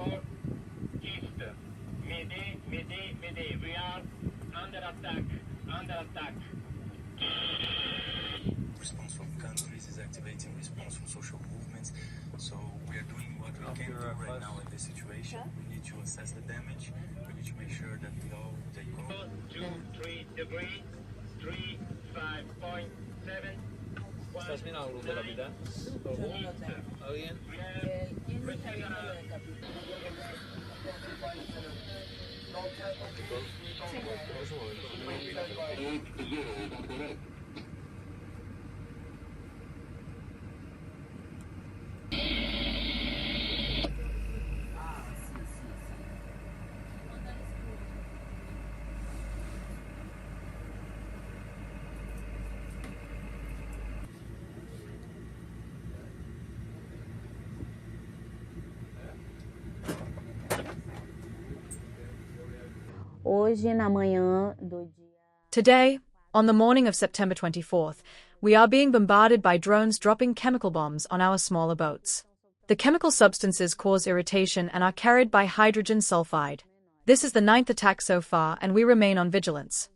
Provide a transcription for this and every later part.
northeast. Mayday. We are under attack. Response from countries is activating response from social movements. So we are doing what we can do right now in this situation. We need to assess the damage. We need to make sure that we all take control. 2-3 degrees, 3-5.7. ¿Estás bien algo, capitán? ¿Alguien? Hoje, na manhã do dia. Today, on the morning of September 24th, we are being bombarded by drones dropping chemical bombs on our smaller boats. The chemical substances cause irritation and are carried by hydrogen sulfide. This is the 9th attack so far, and we remain on vigilance.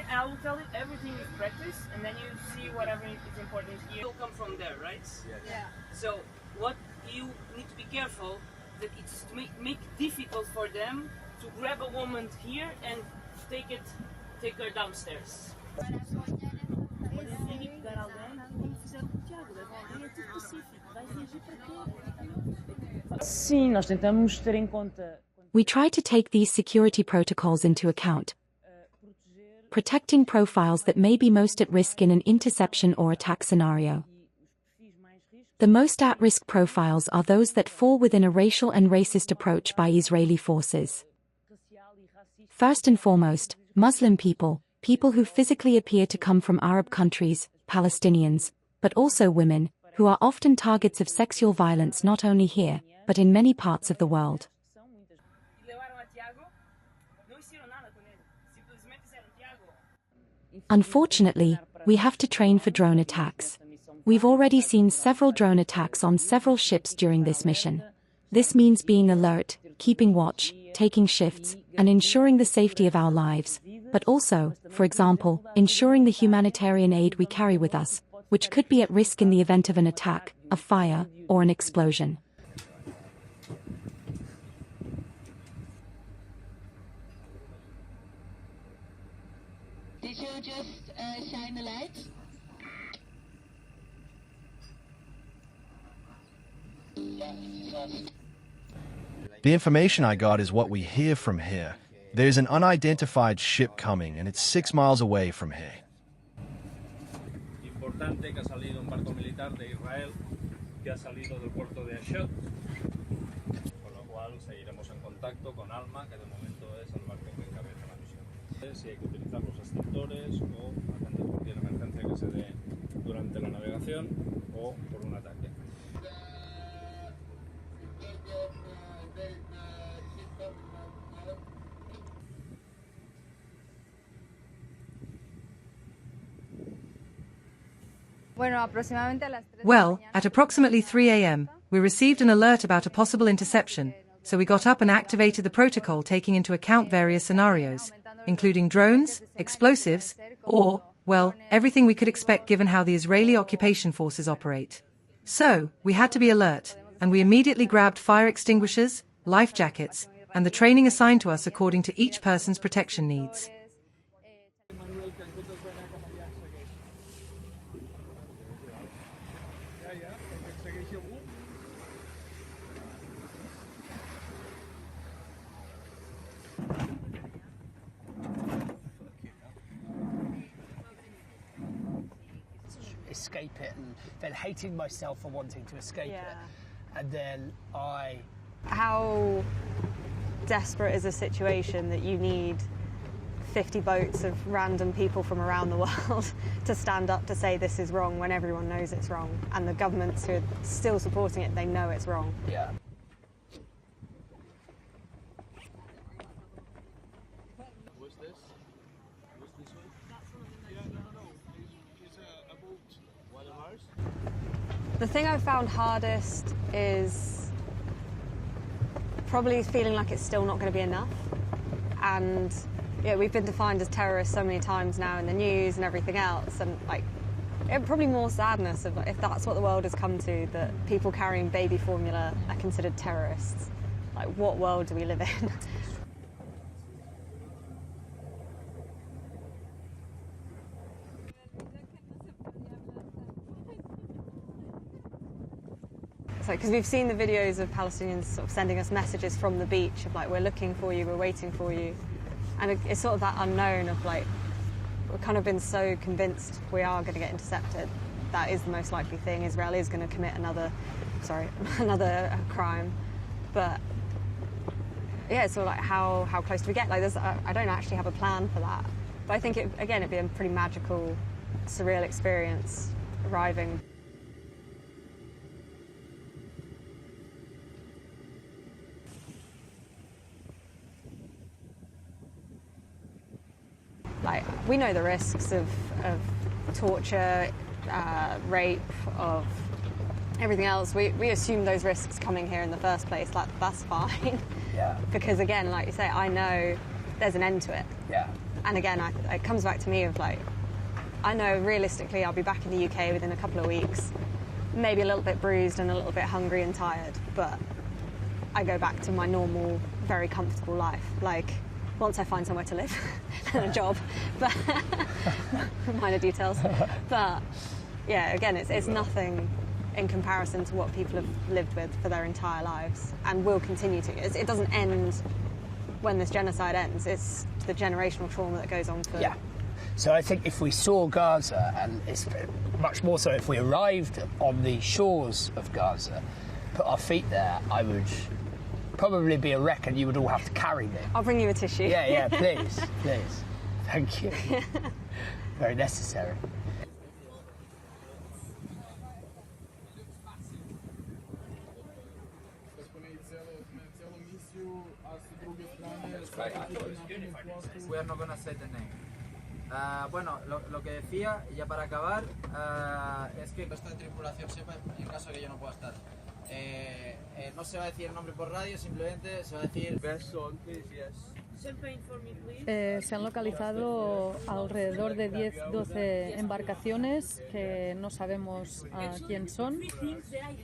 I will tell you everything is practice, and then you see whatever is important here. You'll come from there, right? Yes. Yeah. So what you need to be careful that it's to make difficult for them to grab a woman here and take her downstairs. Sim, nós tentamos ter em conta. We try to take these security protocols into account, protecting profiles that may be most at risk in an interception or attack scenario. The most at-risk profiles are those that fall within a racial and racist approach by Israeli forces. First and foremost, Muslim people who physically appear to come from Arab countries, Palestinians, but also women, who are often targets of sexual violence not only here, but in many parts of the world. Unfortunately, we have to train for drone attacks. We've already seen several drone attacks on several ships during this mission. This means being alert, keeping watch, taking shifts, and ensuring the safety of our lives, but also, for example, ensuring the humanitarian aid we carry with us, which could be at risk in the event of an attack, a fire, or an explosion. Did you just shine the light? The information I got is what we hear from here. There's an unidentified ship coming, and it's 6 miles away from here. Importante que ha salido un barco militar de Israel que ha salido del puerto de Ashot, con lo cual seguiremos en contacto con Alma, que de momento es el barco que encabeza la misión. Si hay que utilizar los extintores o atender cualquier emergencia que se dé durante la navegación o por un ataque. Well, at approximately 3 a.m., we received an alert about a possible interception, so we got up and activated the protocol taking into account various scenarios, including drones, explosives, or, well, everything we could expect given how the Israeli occupation forces operate. So, we had to be alert, and we immediately grabbed fire extinguishers, life jackets, and the training assigned to us according to each person's protection needs. escape it, and then hating myself for wanting to escape it. And then How desperate is a situation that you need 50 boats of random people from around the world to stand up to say this is wrong when everyone knows it's wrong, and the governments who are still supporting it, they know it's wrong. Yeah. What's this? What's this one? Yeah, no. It's a boat. One of ours? The thing I've found hardest is probably feeling like it's still not going to be enough. And yeah, we've been defined as terrorists so many times now in the news and everything else, and like, probably more sadness of if that's what the world has come to, that people carrying baby formula are considered terrorists. Like, what world do we live in? Because we've seen the videos of Palestinians sort of sending us messages from the beach of like, we're looking for you, we're waiting for you. And it's sort of that unknown of like, we've kind of been so convinced we are going to get intercepted. That is the most likely thing. Israel is going to commit another crime. But yeah, it's sort of like how close do we get? Like, I don't actually have a plan for that. But I think, it'd be a pretty magical, surreal experience arriving. Like, we know the risks of torture, rape, of everything else. We assume those risks coming here in the first place. Like, that's fine. Yeah. Because again, like you say, I know there's an end to it. Yeah. And again, it comes back to me of like, I know realistically I'll be back in the UK within a couple of weeks, maybe a little bit bruised and a little bit hungry and tired, but I go back to my normal, very comfortable life. Like, once I find somewhere to live and a job, but minor details. But yeah, again, it's nothing in comparison to what people have lived with for their entire lives and will continue to. It doesn't end when this genocide ends. It's the generational trauma that goes on for... Yeah. So I think if we saw Gaza, and it's much more so if we arrived on the shores of Gaza, put our feet there, I would probably be a wreck and you would all have to carry me. I'll bring you a tissue. Yeah, please. Thank you. Very necessary. We are not gonna say the name. Bueno, lo que decía, y ya para acabar, es que el resto de tripulación sepa, en caso de que yo no pueda estar. No se va a decir el nombre por radio, simplemente se va a decir... Se han localizado alrededor de 10-12 embarcaciones que no sabemos quién son.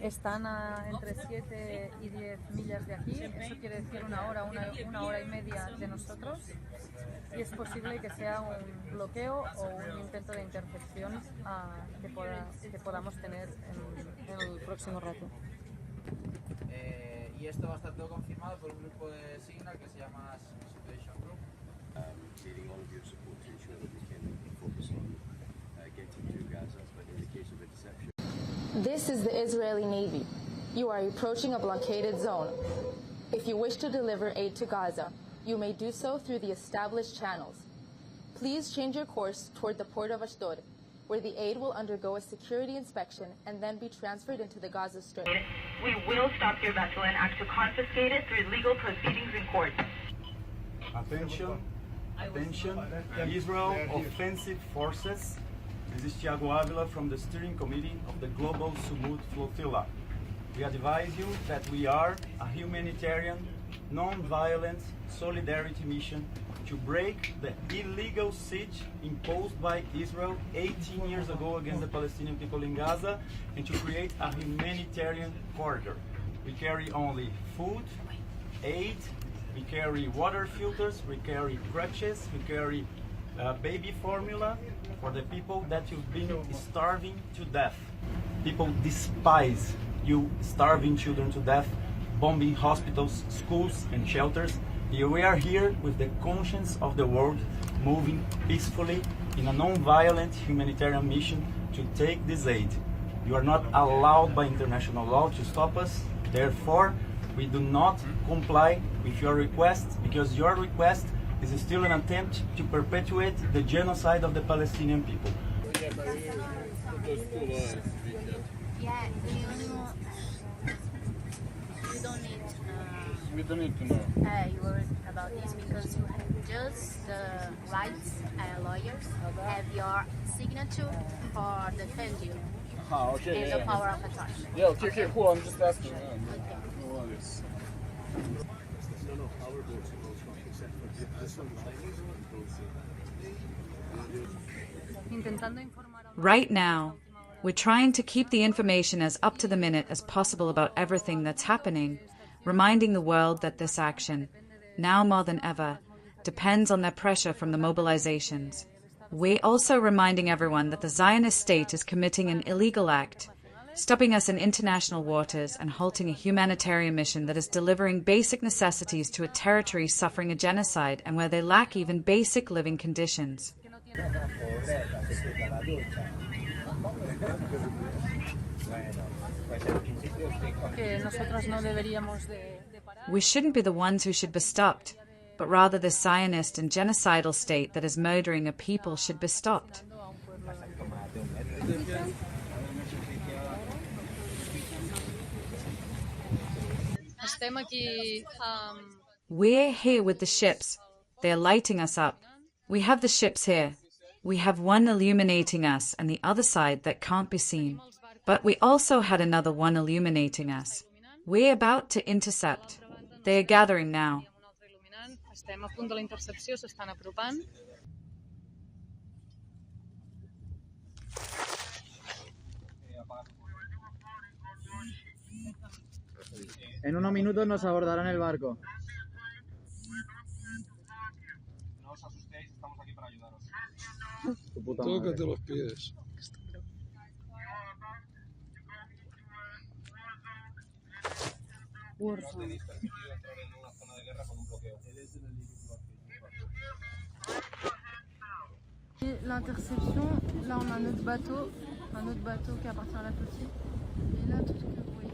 Están a entre 7 y 10 millas de aquí. Eso quiere decir una hora y media de nosotros. Y es posible que sea un bloqueo o un intento de intercepción que podamos tener en el próximo rato. Y esto va a estar todo confirmado por un grupo de Signal que se llama Confrontation Group. Needing all of your support to ensure that we can focus on getting to Gaza, but in the case of Interception. This is the Israeli Navy. You are approaching a blockaded zone. If you wish to deliver aid to Gaza, you may do so through the established channels. Please change your course toward the port of Ashdod, where the aid will undergo a security inspection and then be transferred into the Gaza Strip. We will stop your vessel and act to confiscate it through legal proceedings in court. Attention, Israel offensive forces. This is Thiago Avila from the steering committee of the Global Sumud Flotilla. We advise you that we are a humanitarian, non-violent solidarity mission to break the illegal siege imposed by Israel 18 years ago against the Palestinian people in Gaza and to create a humanitarian corridor. We carry only food, aid, we carry water filters, we carry crutches, we carry baby formula for the people that you've been starving to death. People despise you starving children to death, bombing hospitals, schools and shelters. We are here with the conscience of the world, moving peacefully in a non-violent humanitarian mission to take this aid. You are not allowed by international law to stop us. Therefore, we do not comply with your request because your request is still an attempt to perpetuate the genocide of the Palestinian people. We don't need to know. You worry about this because you have just the rights lawyers have your signature for defend you. Okay. And the power of attorney. Yeah, okay, cool. I'm just asking. Okay. No worries. Right now, we're trying to keep the information as up to the minute as possible about everything that's happening, reminding the world that this action, now more than ever, depends on their pressure from the mobilizations. We're also reminding everyone that the Zionist state is committing an illegal act, stopping us in international waters and halting a humanitarian mission that is delivering basic necessities to a territory suffering a genocide and where they lack even basic living conditions. We shouldn't be the ones who should be stopped, but rather the Zionist and genocidal state that is murdering a people should be stopped. We're here with the ships. They're lighting us up. We have the ships here. We have one illuminating us and the other side that can't be seen. But we also had another one illuminating us. We're about to intercept. They are gathering now. Estem a punt de la intercepció, s'estan apropant. En unos minutos nos abordarán el barco. No os asustéis, estamos aquí para ayudaros. Tócate los pies. No tenéis permitido entrar en una zona de guerra con un bloqueo. L'Interception, là on a un autre bateau qui appartient à la flottille. Et là, tout ce que vous voyez.